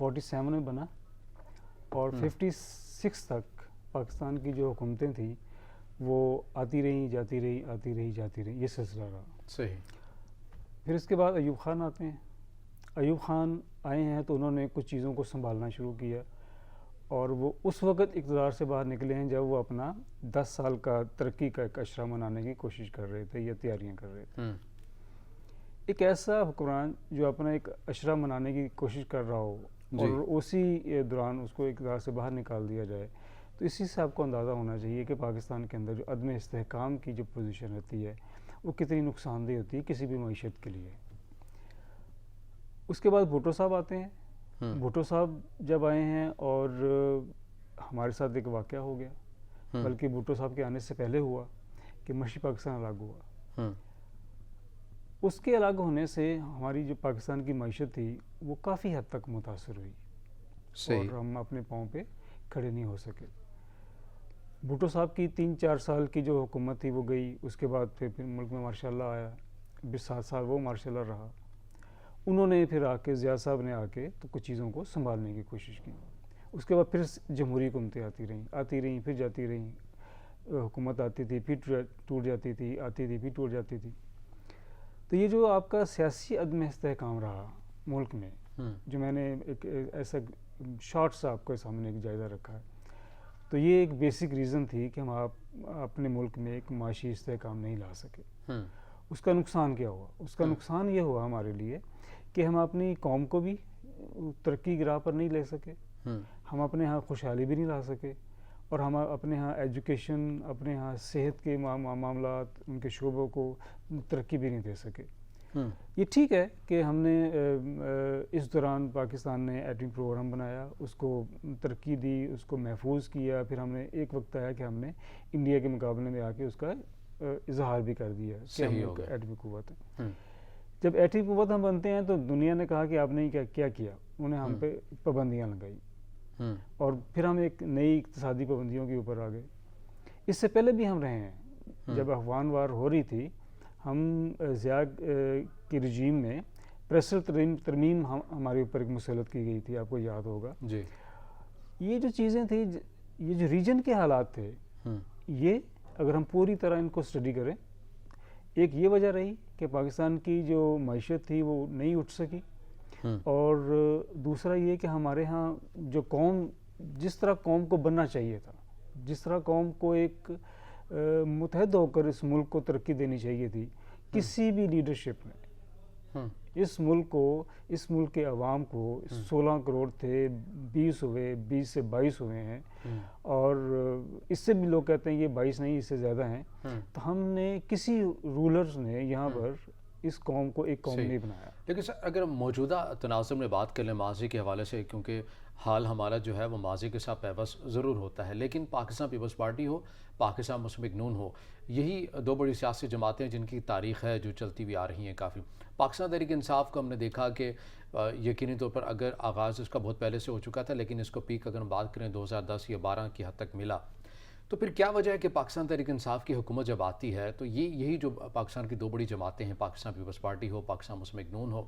47 میں بنا اور 56 تک پاکستان کی جو حکومتیں تھیں وہ آتی رہیں جاتی رہیں یہ سلسلہ رہا. صحیح. پھر اس کے بعد ایوب خان آتے ہیں. ایوب خان آئے ہیں تو انہوں نے کچھ چیزوں کو سنبھالنا شروع کیا اور وہ اس وقت اقتدار سے باہر نکلے ہیں جب وہ اپنا 10 سال کا ترقی کا ایک اشرہ منانے کی کوشش کر رہے تھے یا تیاریاں کر رہے تھے. ایک ایسا حکمران جو اپنا ایک اشرہ منانے کی کوشش کر رہا ہو اور اسی دوران اس کو اقتدار سے باہر نکال دیا جائے تو اسی سے آپ کو اندازہ ہونا چاہیے کہ پاکستان کے اندر جو عدم استحکام کی جو پوزیشن رہتی ہے وہ کتنی نقصان دہ ہوتی ہے کسی بھی معیشت کے لیے. اس کے بعد بھٹو صاحب آتے ہیں. بھٹو صاحب جب آئے ہیں اور ہمارے ساتھ ایک واقعہ ہو گیا, بلکہ بھٹو صاحب کے آنے سے پہلے ہوا کہ مشرقی پاکستان الگ ہوا. اس کے الگ ہونے سے ہماری جو پاکستان کی معیشت تھی وہ کافی حد تک متاثر ہوئی اور ہم اپنے پاؤں پہ کھڑے نہیں ہو سکے. بھٹو صاحب کی 3-4 سال کی جو حکومت تھی وہ گئی. اس کے بعد پھر ملک میں مارشاء اللہ آیا, 7 سال وہ مارشاء اللہ رہا. انہوں نے پھر آ کے زیاد صاحب نے آ کے تو کچھ چیزوں کو سنبھالنے کی کوشش کی. اس کے بعد پھر جمہوری حکومتیں آتی رہیں پھر جاتی رہیں. حکومت آتی تھی پھر ٹوٹ جاتی تھی, آتی تھی پھر ٹوٹ جاتی تھی. تو یہ جو آپ کا سیاسی عدم استحکام رہا ملک میں, جو میں نے ایک ایسا شارٹ سا آپ کے سامنے ایک جائزہ رکھا ہے, تو یہ ایک بیسک ریزن تھی کہ ہم اپنے ملک میں ایک معاشی استحکام نہیں لا سکے. اس کا نقصان کیا ہوا؟ اس کا نقصان یہ ہوا ہمارے لیے کہ ہم اپنی قوم کو بھی ترقی کی راہ پر نہیں لے سکے, ہم اپنے ہاں خوشحالی بھی نہیں لا سکے, اور ہم اپنے ہاں ایجوکیشن, اپنے ہاں صحت کے معاملات, ان کے شعبوں کو ترقی بھی نہیں دے سکے. یہ ٹھیک ہے کہ ہم نے اس دوران پاکستان نے ایٹمی پروگرام بنایا, اس کو ترقی دی, اس کو محفوظ کیا. پھر ہم نے ایک وقت آیا کہ ہم نے انڈیا کے مقابلے میں آ کے اس کا اظہار بھی کر دیا کہ ہم ایک ایٹمی قوت ہے. جب ایٹمی قوت ہم بنتے ہیں تو دنیا نے کہا کہ آپ نے کیا کیا, انہیں ہم پہ پابندیاں لگائی اور پھر ہم ایک نئی اقتصادی پابندیوں کے اوپر آ گئے. اس سے پہلے بھی ہم رہے ہیں. جب افغان وار ہو رہی تھی ہم ضیاء کی رجیم میں پریسل ترمیم ہمارے اوپر ایک مسلط کی گئی تھی, آپ کو یاد ہوگا. یہ جو چیزیں تھیں, یہ جو ریجن کے حالات تھے, یہ اگر ہم پوری طرح ان کو اسٹڈی کریں, ایک یہ وجہ رہی کہ پاکستان کی جو معیشت تھی وہ نہیں اٹھ سکی, اور دوسرا یہ کہ ہمارے ہاں جو قوم, جس طرح قوم کو بننا چاہیے تھا, جس طرح قوم کو ایک متحد ہو کر اس ملک کو ترقی دینی چاہیے تھی, کسی بھی لیڈرشپ نے اس ملک کو, اس ملک کے عوام کو 16 کروڑ تھے, 20 ہوئے, 20 سے 22 ہوئے ہیں, اور اس سے بھی لوگ کہتے ہیں یہ 22 نہیں اس سے زیادہ ہیں. تو ہم نے کسی رولرز نے یہاں پر اس قوم کو ایک قوم نہیں بنایا. لیکن سر اگر موجودہ تناظر میں بات کر لیں ماضی کے حوالے سے, کیونکہ حال ہمارا جو ہے وہ ماضی کے ساتھ پیوست ضرور ہوتا ہے, لیکن پاکستان پیپلز پارٹی ہو, پاکستان مسلم لیگ نون ہو, یہی دو بڑی سیاسی جماعتیں جن کی تاریخ ہے جو چلتی ہوئی آ رہی ہیں کافی. پاکستان تحریک انصاف کو ہم نے دیکھا کہ یقینی طور پر اگر آغاز اس کا بہت پہلے سے ہو چکا تھا, لیکن اس کو پیک اگر ہم بات کریں 2010 یا 12 کی حد تک ملا, تو پھر کیا وجہ ہے کہ پاکستان تحریک انصاف کی حکومت جب آتی ہے تو یہی جو پاکستان کی دو بڑی جماعتیں ہیں, پاکستان پیپلز پارٹی ہو, پاکستان مسلم لیگ نون ہو,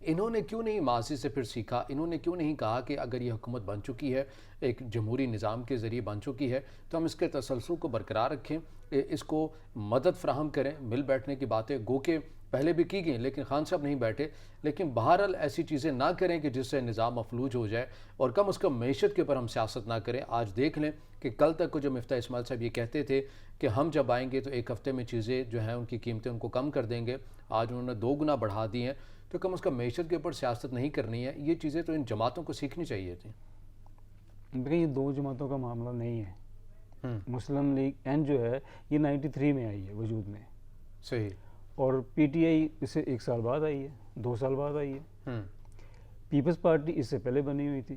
انہوں نے کیوں نہیں ماضی سے پھر سیکھا؟ انہوں نے کیوں نہیں کہا کہ اگر یہ حکومت بن چکی ہے, ایک جمہوری نظام کے ذریعے بن چکی ہے, تو ہم اس کے تسلسل کو برقرار رکھیں, اس کو مدد فراہم کریں. مل بیٹھنے کی باتیں گو کہ پہلے بھی کی گئیں لیکن خان صاحب نہیں بیٹھے, لیکن بہرحال ایسی چیزیں نہ کریں کہ جس سے نظام مفلوج ہو جائے, اور کم از کم معیشت کے اوپر ہم سیاست نہ کریں. آج دیکھ لیں کہ کل تک کو جو مفتاح اسماعیل صاحب یہ کہتے تھے کہ ہم جب آئیں گے تو ایک ہفتے میں چیزیں جو ہیں ان کی قیمتیں ان کو کم کر دیں گے, آج انہوں نے 2 گنا بڑھا دی ہیں. تو کم از کم معیشت کے اوپر سیاست نہیں کرنی ہے. یہ چیزیں تو ان جماعتوں کو سیکھنی چاہیے تھیں. دیکھیں یہ 2 جماعتوں کا معاملہ نہیں ہے. مسلم لیگ این جو ہے یہ 93 میں آئی ہے وجود میں, صحیح, اور پی ٹی آئی اس سے 1 سال بعد آئی ہے, 2 سال بعد آئی ہے. پیپلز پارٹی اس سے پہلے بنی ہوئی تھی.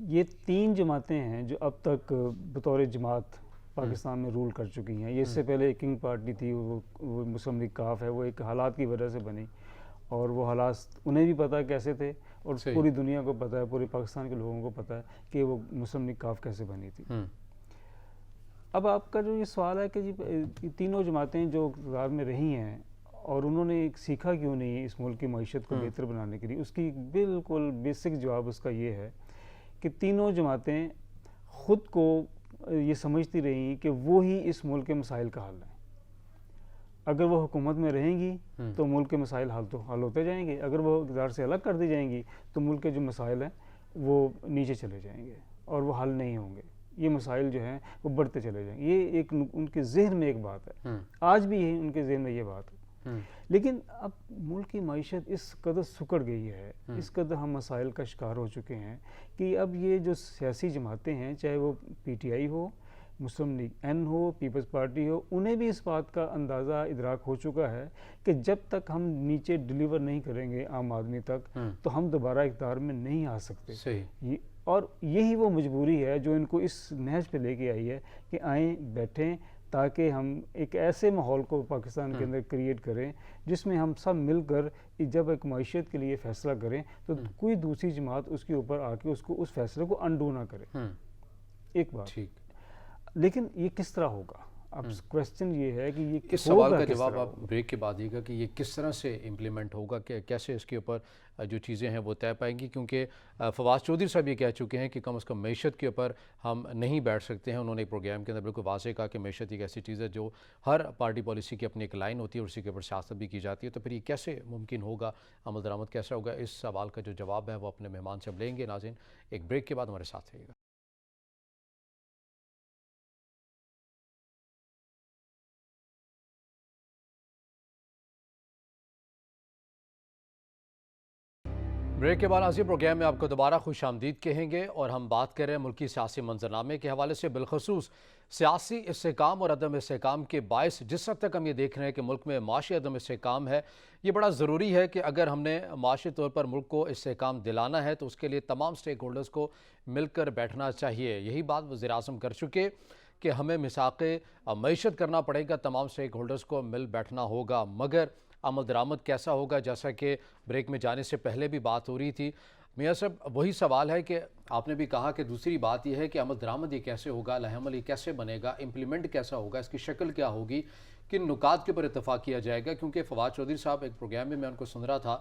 یہ 3 جماعتیں ہیں جو اب تک بطور جماعت پاکستان میں رول کر چکی ہیں. یہ اس سے پہلے کنگ پارٹی تھی, وہ مسلم لیگ کاف ہے, وہ ایک حالات کی وجہ سے بنی, اور وہ حالات انہیں بھی پتہ کیسے تھے, اور پوری دنیا کو پتہ ہے, پورے پاکستان کے لوگوں کو پتہ ہے کہ وہ مسلم لیگ کاف کیسے بنی تھی. اب آپ کا جو یہ سوال ہے کہ جی تینوں جماعتیں جو اقتدار میں رہی ہیں اور انہوں نے سیکھا کیوں نہیں اس ملک کی معیشت کو بہتر بنانے کے لیے، اس کی بالکل بیسک جواب اس کا یہ ہے کہ تینوں جماعتیں خود کو یہ سمجھتی رہیں کہ وہی اس ملک کے مسائل کا حل ہے. اگر وہ حکومت میں رہیں گی تو ملک کے مسائل حل ہوتے جائیں گے، اگر وہ اقتدار سے الگ کر دی جائیں گی تو ملک کے جو مسائل ہیں وہ نیچے چلے جائیں گے اور وہ حل نہیں ہوں گے. یہ مسائل جو ہیں وہ بڑھتے چلے جائیں گے. یہ ایک ان کے ذہن میں ایک بات ہے، آج بھی یہی ان کے ذہن میں یہ بات ہے. لیکن اب ملک کی معیشت اس قدر سکڑ گئی ہے، اس قدر ہم مسائل کا شکار ہو چکے ہیں کہ اب یہ جو سیاسی جماعتیں ہیں، چاہے وہ پی ٹی آئی ہو، مسلم لیگ این ہو، پیپلز پارٹی ہو، انہیں بھی اس بات کا اندازہ ادراک ہو چکا ہے کہ جب تک ہم نیچے ڈیلیور نہیں کریں گے عام آدمی تک تو ہم دوبارہ اقتدار میں نہیں آ سکتے. اور یہی وہ مجبوری ہے جو ان کو اس نہج پہ لے کے آئی ہے کہ آئیں بیٹھیں تاکہ ہم ایک ایسے ماحول کو پاکستان کے اندر کریٹ کریں جس میں ہم سب مل کر جب ایک معیشت کے لیے فیصلہ کریں تو کوئی دوسری جماعت اس کے اوپر آ کے اس فیصلے کو انڈو نہ کرے. ایک بات. لیکن یہ کس طرح ہوگا؟ اب کویسچن یہ ہے کہ یہ اس سوال کا جواب آپ بریک کے بعد دیے گا کہ یہ کس طرح سے امپلیمنٹ ہوگا، کہ کیسے اس کے اوپر جو چیزیں ہیں وہ طے پائیں گی، کیونکہ فواز چودھری صاحب یہ کہہ چکے ہیں کہ کم از کم معیشت کے اوپر ہم نہیں بیٹھ سکتے ہیں. انہوں نے ایک پروگرام کے اندر بالکل واضح کہا کہ معیشت ایک ایسی چیز ہے جو ہر پارٹی پالیسی کی اپنی ایک لائن ہوتی ہے اور اسی کے اوپر سیاست بھی کی جاتی ہے. تو پھر یہ کیسے ممکن ہوگا، عمل درآمد کیسا ہوگا؟ اس سوال کا جو جواب ہے وہ اپنے مہمان سے ہم لیں گے. ناظرین ایک بریک کے بعد ہمارے ساتھ رہیے گا. بریک کے بعد ناظرین پروگرام میں آپ کو دوبارہ خوش آمدید کہیں گے اور ہم بات کر رہے ہیں ملکی سیاسی منظرنامے کے حوالے سے، بالخصوص سیاسی استحکام اور عدم استحکام کے باعث جس حد تک ہم یہ دیکھ رہے ہیں کہ ملک میں معاشی عدم استحکام ہے. یہ بڑا ضروری ہے کہ اگر ہم نے معاشی طور پر ملک کو استحکام دلانا ہے تو اس کے لیے تمام سٹیک ہولڈرز کو مل کر بیٹھنا چاہیے. یہی بات وزیر اعظم کر چکے کہ ہمیں میثاق معیشت کرنا پڑے گا، تمام سٹیک ہولڈرز کو مل بیٹھنا ہوگا. مگر عمل درآمد کیسا ہوگا؟ جیسا کہ بریک میں جانے سے پہلے بھی بات ہو رہی تھی میاں صاحب، وہی سوال ہے کہ آپ نے بھی کہا کہ دوسری بات یہ ہے کہ عمل درآمد یہ کیسے ہوگا، لائحہ عمل یہ کیسے بنے گا، امپلیمنٹ کیسا ہوگا، اس کی شکل کیا ہوگی، کن نکات کے اوپر اتفاق کیا جائے گا. کیونکہ فواز چودھری صاحب ایک پروگرام میں ان کو سن رہا تھا،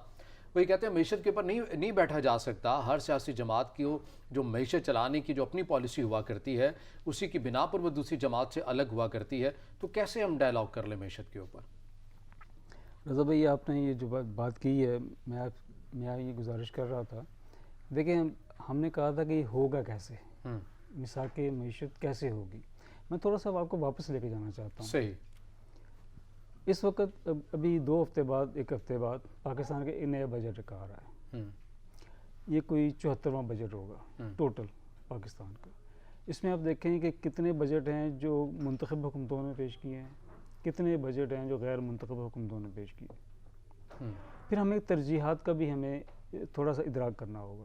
وہ یہ کہتے ہیں معیشت کے اوپر نہیں بیٹھا جا سکتا. ہر سیاسی جماعت کی جو معیشت چلانے کی جو اپنی پالیسی ہوا کرتی ہے اسی کی بنا پر وہ دوسری جماعت سے الگ ہوا کرتی ہے. تو کیسے ہم ڈائلاگ کر لیں معیشت کے اوپر؟ رضا بھائی، آپ نے یہ جو بات کی ہے، میں یہ گزارش کر رہا تھا. دیکھیں، ہم نے کہا تھا کہ یہ ہوگا کیسے، میثاق معیشت کیسے ہوگی. میں تھوڑا سا آپ کو واپس لے کے جانا چاہتا ہوں. صحیح. اس وقت ابھی 2 ہفتے بعد، 1 ہفتے بعد پاکستان کا نیا بجٹ آ رہا ہے. یہ کوئی 74واں بجٹ ہوگا ٹوٹل پاکستان کا. اس میں آپ دیکھیں کہ کتنے بجٹ ہیں جو منتخب حکومتوں نے پیش کیے ہیں، کتنے بجٹ ہیں جو غیر منتخب حکومتوں نے پیش کیے. پھر ہمیں ترجیحات کا بھی ہمیں تھوڑا سا ادراک کرنا ہوگا.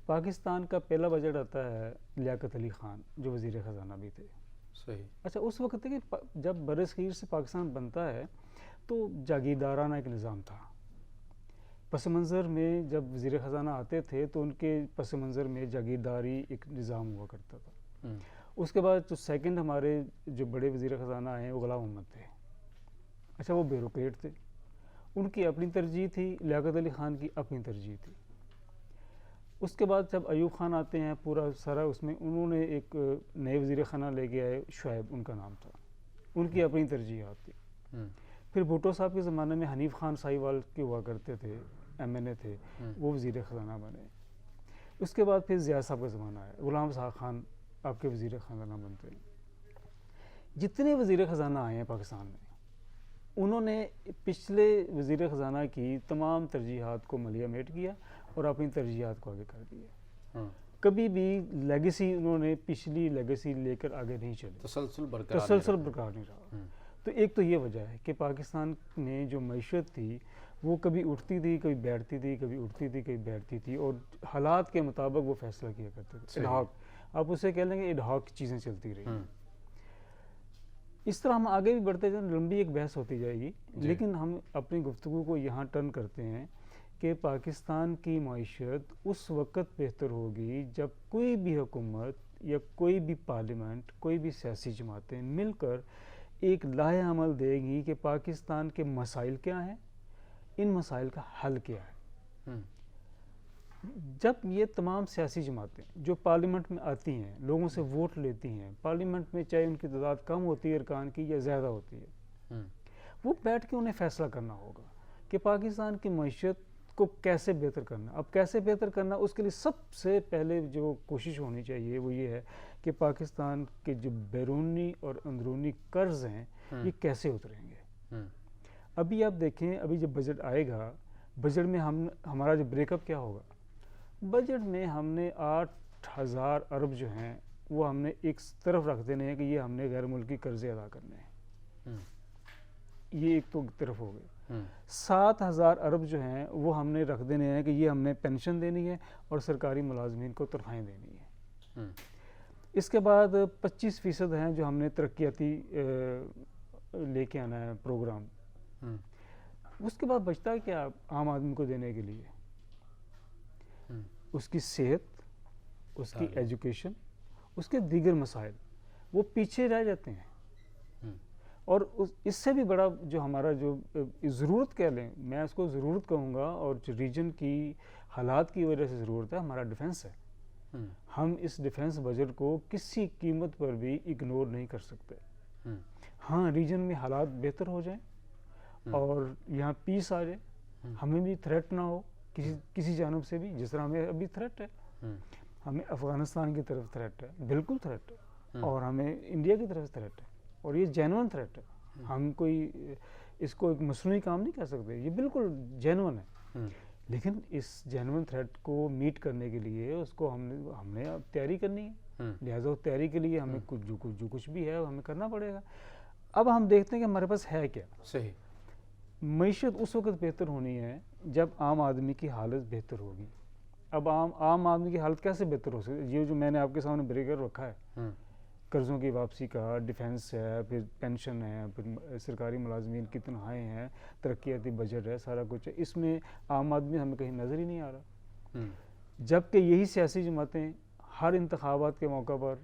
پاکستان کا پہلا بجٹ آتا ہے لیاقت علی خان جو وزیر خزانہ بھی تھے. صحیح. اچھا، اس وقت کہ جب برصغیر سے پاکستان بنتا ہے تو جاگیردارانہ ایک نظام تھا. پس منظر میں جب وزیر خزانہ آتے تھے تو ان کے پس منظر میں جاگیرداری ایک نظام ہوا کرتا تھا. اس کے بعد جو سیکنڈ ہمارے جو بڑے وزیر خزانہ آئے ہیں وہ غلام محمد تھے. اچھا، وہ بیوروکریٹ تھے، ان کی اپنی ترجیح تھی، لیاقت علی خان کی اپنی ترجیح تھی. اس کے بعد جب ایوب خان آتے ہیں، پورا سارا اس میں انہوں نے ایک نئے وزیر خانہ لے کے آئے، شعیب ان کا نام تھا، ان کی اپنی ترجیحات تھی. پھر بھٹو صاحب کے زمانے میں حنیف خان ساہیوال کے ہوا کرتے تھے، ایم این اے تھے، وہ وزیر خزانہ بنے. اس کے بعد پھر ضیاء صاحب کا زمانہ ہے، غلام اسحاق خان آپ کے وزیر خزانہ بنتے ہیں. جتنے وزیر خزانہ آئے ہیں پاکستان میں، انہوں نے پچھلے وزیر خزانہ کی تمام ترجیحات کو ملیہ میٹ کیا اور اپنی ترجیحات کو آگے کر دیا. کبھی بھی لیگیسی انہوں نے پچھلی لیگیسی لے کر آگے نہیں چلے، تسلسل برقرار نہیں رہا. تو ایک تو یہ وجہ ہے کہ پاکستان میں جو معیشت تھی وہ کبھی اٹھتی تھی، کبھی بیٹھتی تھی، کبھی اٹھتی تھی، کبھی بیٹھتی تھی، اور حالات کے مطابق وہ فیصلہ کیا کرتے تھے. آپ اسے کہہ لیں گے ایڈہاک چیزیں چلتی رہی. اس طرح ہم آگے بھی بڑھتے جائیں، لمبی ایک بحث ہوتی جائے گی. لیکن ہم اپنی گفتگو کو یہاں ٹرن کرتے ہیں کہ پاکستان کی معیشت اس وقت بہتر ہوگی جب کوئی بھی حکومت یا کوئی بھی پارلیمنٹ، کوئی بھی سیاسی جماعتیں مل کر ایک لاہ عمل دے گی کہ پاکستان کے مسائل کیا ہیں، ان مسائل کا حل کیا ہے۔ جب یہ تمام سیاسی جماعتیں جو پارلیمنٹ میں آتی ہیں، لوگوں سے ووٹ لیتی ہیں، پارلیمنٹ میں چاہے ان کی تعداد کم ہوتی ہے ارکان کی یا زیادہ ہوتی ہے، وہ بیٹھ کے انہیں فیصلہ کرنا ہوگا کہ پاکستان کی معیشت کو کیسے بہتر کرنا۔ اب کیسے بہتر کرنا، اس کے لیے سب سے پہلے جو کوشش ہونی چاہیے وہ یہ ہے کہ پاکستان کے جو بیرونی اور اندرونی قرض ہیں یہ کیسے اتریں گے۔ ابھی آپ دیکھیں، ابھی جب بجٹ آئے گا، بجٹ میں ہمارا جو بریک اپ کیا ہوگا، بجٹ میں ہم نے 8,000 ارب جو ہیں وہ ہم نے ایک طرف رکھ دینے ہیں کہ یہ ہم نے غیر ملکی قرضے ادا کرنے ہیں، یہ ایک تو طرف ہو گئے۔ 7,000 ارب جو ہیں وہ ہم نے رکھ دینے ہیں کہ یہ ہم نے پینشن دینی ہے اور سرکاری ملازمین کو تنخواہیں دینی ہے۔ اس کے بعد 25% ہیں جو ہم نے ترقیاتی لے کے آنا ہے پروگرام۔ اس کے بعد بچتا ہے کیا عام آدمی کو دینے کے لیے؟ اس کی صحت، اس کی ایجوکیشن، اس کے دیگر مسائل، وہ پیچھے رہ جاتے ہیں۔ اور اس سے بھی بڑا جو ہمارا جو ضرورت کہہ لیں، میں اس کو ضرورت کہوں گا، اور جو ریجن کی حالات کی وجہ سے ضرورت ہے، ہمارا ڈیفنس ہے۔ ہم اس ڈیفنس بجٹ کو کسی قیمت پر بھی اگنور نہیں کر سکتے۔ ہاں، ریجن میں حالات بہتر ہو جائیں اور یہاں پیس آ جائے، ہمیں بھی تھریٹ نہ ہو کسی جانب سے بھی، جس طرح ہمیں ابھی تھریٹ ہے، ہمیں افغانستان کی طرف تھریٹ ہے، بالکل تھریٹ ہے، اور ہمیں انڈیا کی طرف تھریٹ ہے، اور یہ جینون تھریٹ ہے۔ ہم کوئی اس کو ایک مصنوعی کام نہیں کر سکتے، یہ بالکل جینون ہے۔ لیکن اس جینون تھریٹ کو میٹ کرنے کے لیے اس کو ہم نے اب تیاری کرنی ہے، لہٰذا اس تیاری کے لیے ہمیں جو کچھ بھی ہے وہ ہمیں کرنا پڑے گا۔ اب ہم دیکھتے ہیں کہ ہمارے پاس ہے کیا۔ صحیح۔ معیشت اس وقت بہتر ہونی ہے جب عام آدمی کی حالت بہتر ہوگی۔ اب عام آدمی کی حالت کیسے بہتر ہو سکتی ہے؟ یہ جو میں نے آپ کے سامنے بریکر رکھا ہے، قرضوں کی واپسی کا، ڈیفنس ہے، پھر پینشن ہے، پھر سرکاری ملازمین کی تنخواہیں ہیں، ترقیاتی بجٹ ہے، سارا کچھ ہے، اس میں عام آدمی ہمیں کہیں نظر ہی نہیں آ رہا۔ جبکہ یہی سیاسی جماعتیں ہر انتخابات کے موقع پر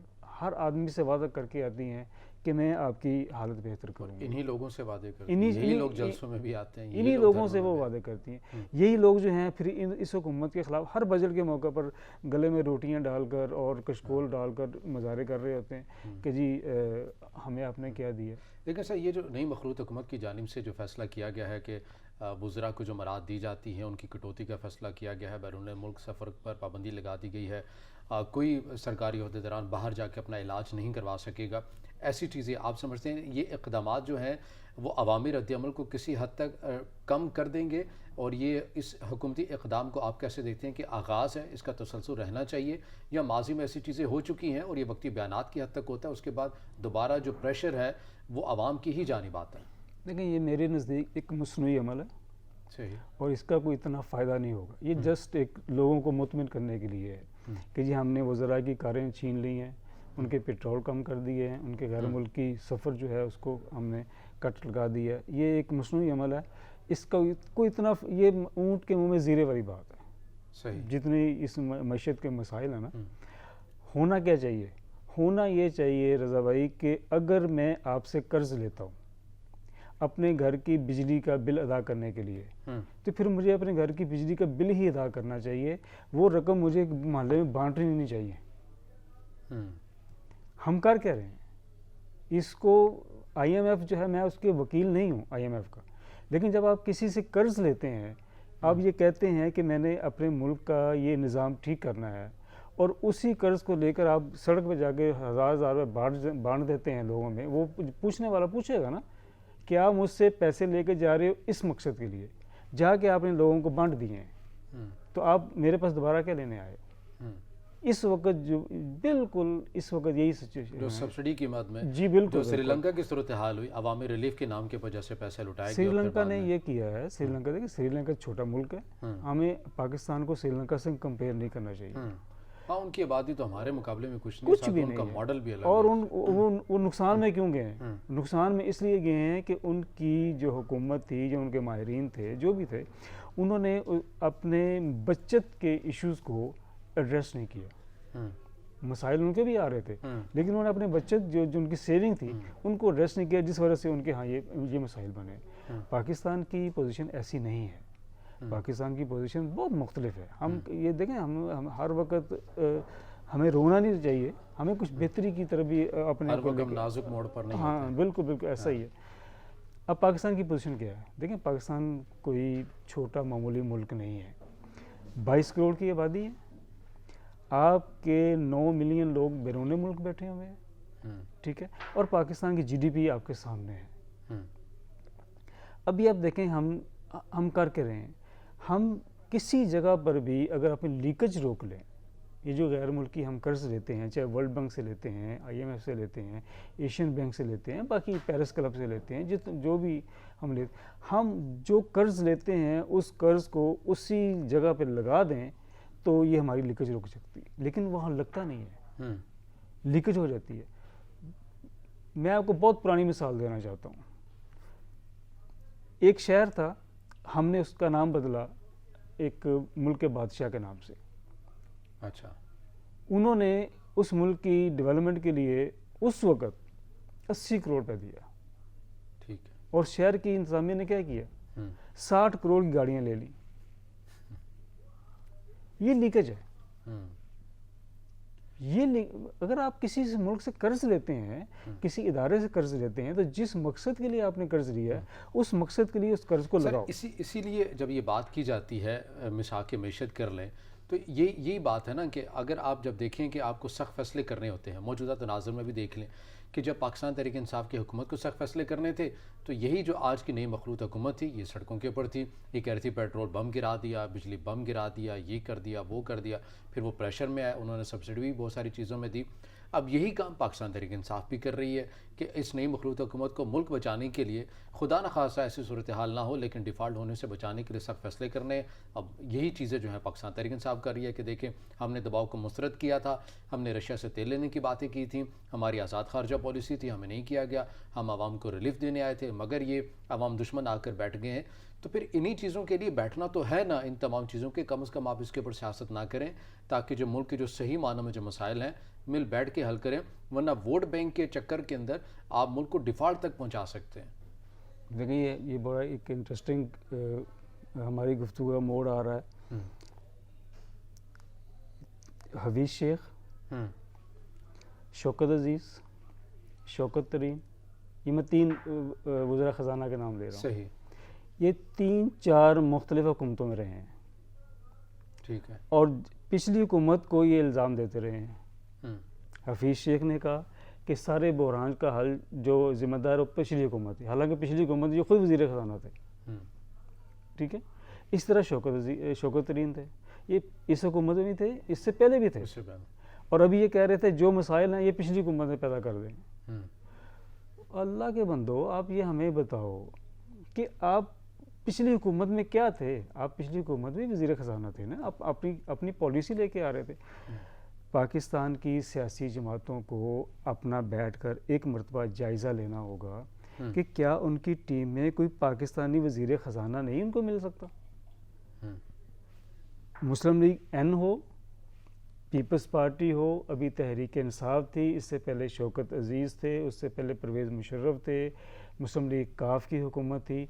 ہر آدمی سے وعدہ کر کے آتی ہیں کہ میں آپ کی حالت بہتر کروں گی۔ انہی لوگوں سے وعدے کرتے ہیں، یہی لوگ جلسوں میں بھی آتے ہیں، انہی لوگوں سے وہ وعدے کرتی ہیں۔ یہی لوگ جو ہیں پھر اس حکومت کے خلاف ہر بجٹ کے موقع پر گلے میں روٹیاں ڈال کر اور کشکول ڈال کر مظاہرے کر رہے ہوتے ہیں کہ جی ہمیں آپ نے کیا دیا۔ لیکن سر، یہ جو نئی مخلوط حکومت کی جانب سے جو فیصلہ کیا گیا ہے کہ وزراء کو جو مراد دی جاتی ہیں ان کی کٹوتی کا فیصلہ کیا گیا ہے، بیرون ملک سفر پر پابندی لگا دی گئی ہے، کوئی سرکاری عہدیداران باہر جا کے اپنا علاج نہیں کروا سکے گا، ایسی چیزیں آپ سمجھتے ہیں یہ اقدامات جو ہیں وہ عوامی رد عمل کو کسی حد تک کم کر دیں گے؟ اور یہ اس حکومتی اقدام کو آپ کیسے دیکھتے ہیں کہ آغاز ہے، اس کا تسلسل رہنا چاہیے، یا ماضی میں ایسی چیزیں ہو چکی ہیں اور یہ وقتی بیانات کی حد تک ہوتا ہے، اس کے بعد دوبارہ جو پریشر ہے وہ عوام کی ہی جانب آتا ہے؟ لیکن یہ میرے نزدیک ایک مصنوعی عمل ہے، صحیح، اور اس کا کوئی اتنا فائدہ نہیں ہوگا۔ یہ جسٹ ایک لوگوں کو مطمئن کرنے کے لیے ہے کہ جی ہم نے وزراء کی کاریں چھین لی ہیں، ان کے پیٹرول کم کر دیے ہیں، ان کے غیر ملکی سفر جو ہے اس کو ہم نے کٹ لگا دیا ہے۔ یہ ایک مصنوعی عمل ہے، اس کا کوئی اتنا، یہ اونٹ کے منہ میں زیرے والی بات ہے۔ صحیح، جتنی اس معیشت کے مسائل ہیں نا، ہونا کیا چاہیے؟ ہونا یہ چاہیے رضا بھائی کہ اگر میں آپ سے قرض لیتا ہوں اپنے گھر کی بجلی کا بل ادا کرنے کے لیے، تو پھر مجھے اپنے گھر کی بجلی کا بل ہی ادا کرنا چاہیے، وہ رقم مجھے محلے میں بانٹنی نہیں چاہیے۔ ہم کر کیا رہے ہیں؟ اس کو آئی ایم ایف جو ہے، میں اس کے وکیل نہیں ہوں آئی ایم ایف کا، لیکن جب آپ کسی سے قرض لیتے ہیں، آپ یہ کہتے ہیں کہ میں نے اپنے ملک کا یہ نظام ٹھیک کرنا ہے، اور اسی قرض کو لے کر آپ سڑک پہ جا کے ہزار روپے بانٹ دیتے ہیں لوگوں میں، وہ پوچھنے والا پوچھے گا نا کہ آپ مجھ سے پیسے لے کے جا رہے ہو اس مقصد کے لیے، جا کے آپ نے لوگوں کو بانٹ دیے ہیں، تو آپ میرے پاس دوبارہ کیا لینے آئے؟ اس وقت جو بالکل اس وقت یہی سچویشن جو سبسڈی کی مد میں جی بالکل جو سری لنکا کی صورتحال ہوئی، عوامی ریلیف کے نام کے وجہ سے پیسے لٹائے گئے، سری لنکا نے یہ کیا ہے، سری لنکا دیکھیں، سری لنکا چھوٹا ملک ہے، ہمیں پاکستان کو سری لنکا سے کمپیئر نہیں کرنا چاہیے۔ ہاں، ان کی آبادی تو ہمارے مقابلے میں کچھ نہیں، ان کا ماڈل بھی الگ ہے، اور وہ نقصان میں کیوں گئے ہیں؟ نقصان میں اس لیے گئے ہیں کہ ان کی جو حکومت تھی، جو ان کے ماہرین تھے، جو بھی تھے، انہوں نے اپنے بچت کے ایشوز کو ایڈریس نہیں کیا۔ مسائل ان کے بھی آ رہے تھے، لیکن انہوں نے اپنے بچت جو ان کی سیونگ تھی ان کو ایڈریس نہیں کیا، جس وجہ سے ان کے ہاں یہ مسائل بنے۔ پاکستان کی پوزیشن ایسی نہیں ہے، پاکستان کی پوزیشن بہت مختلف ہے۔ ہم یہ دیکھیں، ہم ہر وقت ہمیں رونا نہیں چاہیے، ہمیں کچھ بہتری کی طرف بھی اپنے ہر وقت نازک موڑ پر نہیں ہاں بالکل بالکل ایسا ہی ہے۔ اب پاکستان کی پوزیشن کیا ہے؟ دیکھیں، پاکستان کوئی چھوٹا معمولی ملک نہیں ہے، 22 کروڑ کی آبادی ہے، آپ کے 9 ملین لوگ بیرون ملک بیٹھے ہوئے ہیں، ٹھیک ہے، اور پاکستان کی جی ڈی پی آپ کے سامنے ہے۔ ابھی آپ دیکھیں ہم کر کے رہے ہیں، ہم کسی جگہ پر بھی اگر اپنی لیکج روک لیں، یہ جو غیر ملکی ہم قرض لیتے ہیں، چاہے ورلڈ بینک سے لیتے ہیں، آئی ایم ایف سے لیتے ہیں، ایشین بینک سے لیتے ہیں، باقی پیرس کلب سے لیتے ہیں، جو بھی ہم جو قرض لیتے ہیں اس قرض کو اسی جگہ پہ لگا دیں تو یہ ہماری لیکج رک سکتی ہے، لیکن وہاں لگتا نہیں ہے، لیکج ہو جاتی ہے۔ میں آپ کو بہت پرانی مثال دینا چاہتا ہوں۔ ایک شہر تھا، ہم نے اس کا نام بدلا ایک ملک کے بادشاہ کے نام سے۔ اچھا، انہوں نے اس ملک کی ڈیولپمنٹ کے لیے اس وقت 80 کروڑ روپے دیا، ٹھیک ہے، اور شہر کی انتظامیہ نے کیا کیا؟ 60 کروڑ کی گاڑیاں لے لی۔ یہ لیکج ہے۔ اگر آپ کسی ملک سے قرض لیتے ہیں، کسی ادارے سے قرض لیتے ہیں، تو جس مقصد کے لیے آپ نے قرض لیا ہے اس مقصد کے لیے اس قرض کو لگاؤ۔ اسی لیے جب یہ بات کی جاتی ہے مساق معیشت کر لیں، تو یہی بات ہے نا کہ اگر آپ جب دیکھیں کہ آپ کو سخت فیصلے کرنے ہوتے ہیں، موجودہ تناظر میں بھی دیکھ لیں کہ جب پاکستان تحریک انصاف کی حکومت کو سخت فیصلے کرنے تھے تو یہی جو آج کی نئی مخلوط حکومت تھی یہ سڑکوں کے اوپر تھی، یہ کہہ رہی تھی پیٹرول بم گرا دیا، بجلی بم گرا دیا، یہ کر دیا، وہ کر دیا، پھر وہ پریشر میں آئے، انہوں نے سبسڈی بھی بہت ساری چیزوں میں دی۔ اب یہی کام پاکستان تحریک انصاف بھی کر رہی ہے کہ اس نئی مخلوط حکومت کو ملک بچانے کے لیے، خدا نخواستہ ایسی صورتحال نہ ہو لیکن ڈیفالٹ ہونے سے بچانے کے لیے سخت فیصلے کرنے۔ اب یہی چیزیں جو ہیں پاکستان تحریک انصاف کر رہی ہے کہ دیکھیں، ہم نے دباؤ کو مسترد کیا تھا، ہم نے رشیا سے تیل لینے کی باتیں کی تھیں، ہماری آزاد خارجہ پالیسی تھی، ہمیں نہیں کیا گیا، ہم عوام کو ریلیف دینے آئے تھے، مگر یہ عوام دشمن آ کر بیٹھ گئے ہیں۔ تو پھر انہی چیزوں کے لیے بیٹھنا تو ہے نا، ان تمام چیزوں کے کم از کم آپ اس کے اوپر سیاست نہ کریں تاکہ جو ملک کے جو صحیح معنوں میں جو مسائل ہیں مل بیٹھ کے حل کریں، ورنہ ووٹ بینک کے چکر کے اندر آپ ملک کو ڈیفالٹ تک پہنچا سکتے ہیں۔ دیکھیں، یہ بڑا ایک انٹرسٹنگ ہماری گفتگو کا موڑ آ رہا ہے۔ حفیظ شیخ، شوکت عزیز، شوکت ترین، یہ میں 3 وزراء خزانہ کے نام لے رہا ہوں، صحیح، یہ 3-4 مختلف حکومتوں میں رہے ہیں، ٹھیک ہے، اور پچھلی حکومت کو یہ الزام دیتے رہے ہیں۔ حفیظ شیخ نے کہا کہ سارے بحران کا حل جو ذمہ دار وہ پچھلی حکومت ہے، حالانکہ پچھلی حکومت جو خود وزیر خزانہ تھے، ٹھیک ہے۔ اس طرح شوکت ترین تھے، یہ اس حکومت میں بھی تھے، اس سے پہلے بھی تھے، اور ابھی یہ کہہ رہے تھے جو مسائل ہیں یہ پچھلی حکومت میں پیدا کر دیں۔ اللہ کے بندو، آپ یہ ہمیں بتاؤ کہ آپ پچھلی حکومت میں کیا تھے؟ آپ پچھلی حکومت میں وزیر خزانہ تھے نا، آپ اپنی پالیسی لے کے آ رہے تھے۔ پاکستان کی سیاسی جماعتوں کو اپنا بیٹھ کر ایک مرتبہ جائزہ لینا ہوگا کہ کیا ان کی ٹیم میں کوئی پاکستانی وزیر خزانہ نہیں ان کو مل سکتا؟ مسلم لیگ این ہو، پیپلز پارٹی ہو، ابھی تحریک انصاف تھی، اس سے پہلے شوکت عزیز تھے، اس سے پہلے پرویز مشرف تھے، مسلم لیگ کاف کی حکومت تھی۔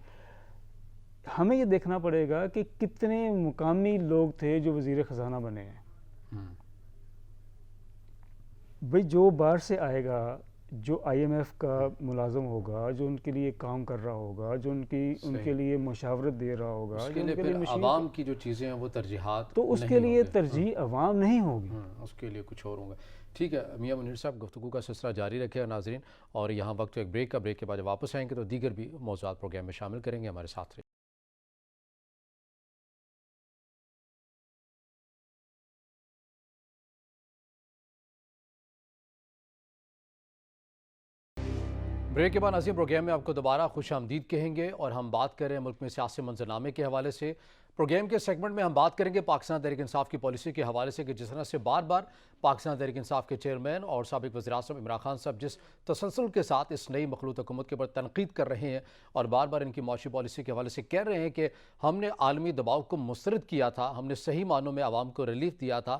ہمیں یہ دیکھنا پڑے گا کہ کتنے مقامی لوگ تھے جو وزیر خزانہ بنے ہیں۔ بھئی جو باہر سے آئے گا، جو آئی ایم ایف کا ملازم ہوگا، جو ان کے لیے کام کر رہا ہوگا، جو ان کے لیے مشاورت دے رہا ہوگا، اس کے لیے پھر عوام کی جو چیزیں ہیں وہ ترجیحات، تو اس کے لیے ترجیح عوام نہیں ہوگی، اس کے لیے کچھ اور ہوگا۔ ٹھیک ہے میاں منیر صاحب، گفتگو کا سلسلہ جاری رکھے ناظرین، اور یہاں وقت ایک بریک کے بعد واپس آئیں گے تو دیگر بھی موضوعات پروگرام میں شامل کریں گے، ہمارے ساتھ رہے۔ بریک کے بعد ناظرین پروگرام میں آپ کو دوبارہ خوش آمدید کہیں گے، اور ہم بات کر رہے ہیں ملک میں سیاسی منظرنامے کے حوالے سے۔ پروگرام کے سیگمنٹ میں ہم بات کریں گے پاکستان تحریک انصاف کی پالیسی کے حوالے سے کہ جس طرح سے بار بار پاکستان تحریک انصاف کے چیئرمین اور سابق وزیر اعظم عمران خان صاحب جس تسلسل کے ساتھ اس نئی مخلوط حکومت کے اوپر تنقید کر رہے ہیں اور بار بار ان کی معاشی پالیسی کے حوالے سے کہہ رہے ہیں کہ ہم نے عالمی دباؤ کو مسترد کیا تھا، ہم نے صحیح معنوں میں عوام کو ریلیف دیا تھا،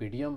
PDM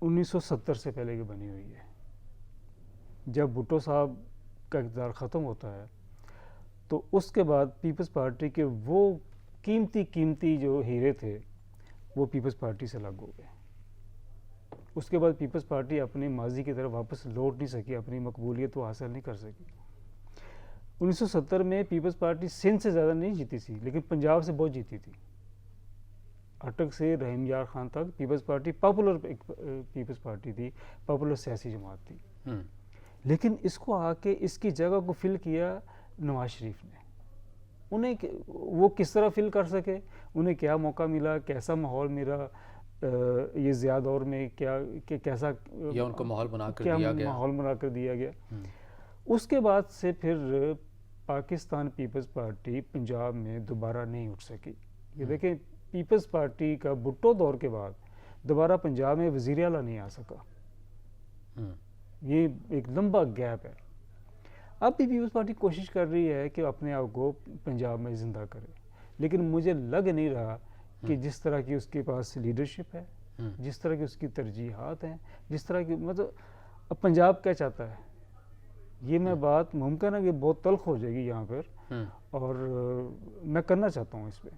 1970 سے پہلے کی بنی ہوئی ہے. جب بھٹو صاحب کا اقتدار ختم ہوتا ہے تو اس کے بعد پیپلز پارٹی کے وہ قیمتی جو ہیرے تھے وہ پیپلز پارٹی سے الگ ہو گئے. اس کے بعد پیپلز پارٹی اپنے ماضی کی طرف واپس لوٹ نہیں سکی, اپنی مقبولیت وہ حاصل نہیں کر سکی. 1970 میں پیپلز پارٹی سندھ سے زیادہ نہیں جیتی تھی لیکن پنجاب سے بہت جیتی تھی. اٹک سے رحیم یار خان تک Peoples Party popular Peoples Party تھی, پاپولر سیاسی جماعت تھی. لیکن اس کو آ کے اس کی جگہ کو فل کیا نواز شریف نے. انہیں وہ کس طرح فل کر سکے, انہیں کیا موقع ملا, کیسا ماحول ملا, یہ ضیاء دور میں کیسا ان کو ماحول بنا کر دیا گیا, ماحول بنا کر دیا گیا. اس کے بعد سے پھر پاکستان پیپلز پارٹی پنجاب میں دوبارہ نہیں اٹھ سکی. یہ دیکھیں پیپلز پارٹی کا بھٹو دور کے بعد دوبارہ پنجاب میں وزیر اعلیٰ نہیں آ سکا. یہ ایک لمبا گیپ ہے. اب بھی پیپلز پارٹی کوشش کر رہی ہے کہ اپنے آپ کو پنجاب میں زندہ کرے, لیکن مجھے لگ نہیں رہا کہ جس طرح کی اس کے پاس لیڈرشپ ہے, جس طرح کی اس کی ترجیحات ہیں, جس طرح کی مطلب اب پنجاب کیا چاہتا ہے, یہ میں بات ممکن ہے کہ بہت تلخ ہو جائے گی یہاں پر, اور میں کرنا چاہتا ہوں اس پہ.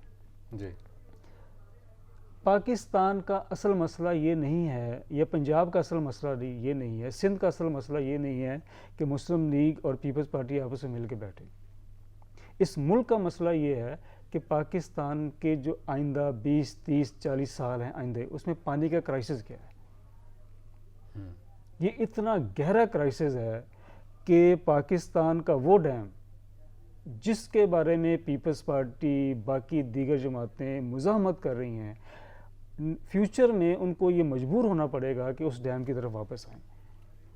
جی, پاکستان کا اصل مسئلہ یہ نہیں ہے, یا پنجاب کا اصل مسئلہ یہ نہیں ہے, سندھ کا اصل مسئلہ یہ نہیں ہے کہ مسلم لیگ اور پیپلز پارٹی آپس میں مل کے بیٹھے. اس ملک کا مسئلہ یہ ہے کہ پاکستان کے جو آئندہ 20, 30, 40 سال ہیں آئندہ, اس میں پانی کا کرائسس کیا ہے. یہ اتنا گہرا کرائسس ہے کہ پاکستان کا وہ ڈیم جس کے بارے میں پیپلز پارٹی باقی دیگر جماعتیں مزاحمت کر رہی ہیں, فیوچر میں ان کو یہ مجبور ہونا پڑے گا کہ اس ڈیم کی طرف واپس آئیں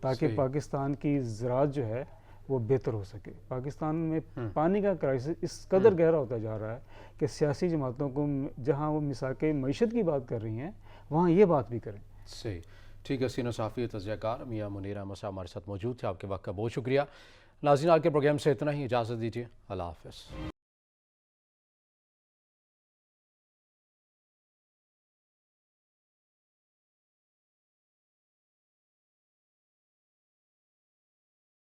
تاکہ پاکستان کی زراعت جو ہے وہ بہتر ہو سکے. پاکستان میں پانی کا کرائسس اس قدر گہرا ہوتا جا رہا ہے کہ سیاسی جماعتوں کو جہاں وہ مساق معیشت کی بات کر رہی ہیں وہاں یہ بات بھی کریں. صحیح, ٹھیک ہے. سینئر صحافی تجزیہ کار میاں منیر احمد صاحب ہمارے ساتھ موجود تھے. آپ کے وقت کا بہت شکریہ. ناظرین, آج کے پروگرام سے اتنا ہی, اجازت دیجیے. اللہ حافظ.